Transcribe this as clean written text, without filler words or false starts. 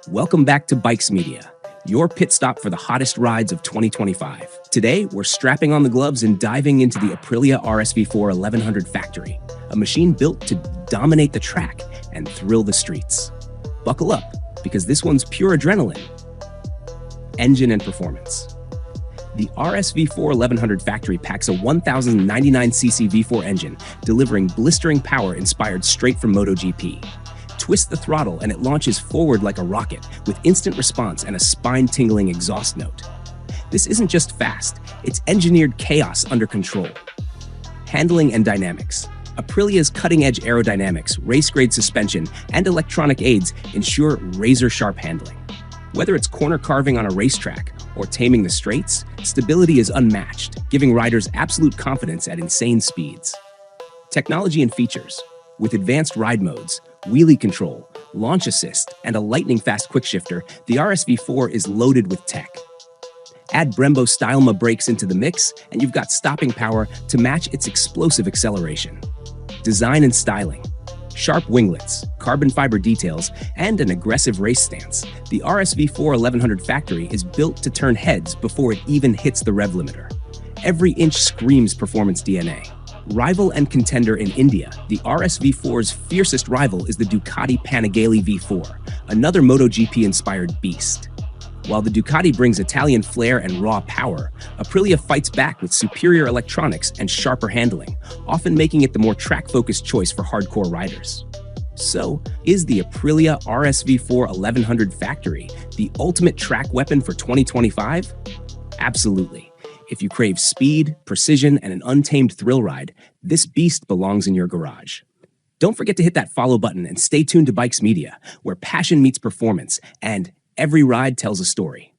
Welcome back to BikesMedia, your pit stop for the hottest rides of 2025. Today, we're strapping on the gloves and diving into the Aprilia RSV4 1100 factory, a machine built to dominate the track and thrill the streets. Buckle up, because this one's pure adrenaline. Engine and performance. The RSV4 1100 factory packs a 1099cc V4 engine, delivering blistering power inspired straight from MotoGP. Twist the throttle and it launches forward like a rocket with instant response and a spine-tingling exhaust note. This isn't just fast, it's engineered chaos under control. Handling and dynamics. Aprilia's cutting-edge aerodynamics, race-grade suspension, and electronic aids ensure razor-sharp handling. Whether it's corner carving on a racetrack or taming the straights, stability is unmatched, giving riders absolute confidence at insane speeds. Technology and features. With advanced ride modes, wheelie control, launch assist, and a lightning-fast quickshifter, the RSV4 is loaded with tech. Add Brembo Stylema brakes into the mix, and you've got stopping power to match its explosive acceleration. Design and styling. Sharp winglets, carbon fiber details, and an aggressive race stance, the RSV4 1100 factory is built to turn heads before it even hits the rev limiter. Every inch screams performance DNA. Rival and contender in India, the RSV4's fiercest rival is the Ducati Panigale V4, another MotoGP-inspired beast. While the Ducati brings Italian flair and raw power, Aprilia fights back with superior electronics and sharper handling, often making it the more track-focused choice for hardcore riders. So, is the Aprilia RSV4 1100 factory the ultimate track weapon for 2025? Absolutely. If you crave speed, precision, and an untamed thrill ride, this beast belongs in your garage. Don't forget to hit that follow button and stay tuned to BikesMedia, where passion meets performance and every ride tells a story.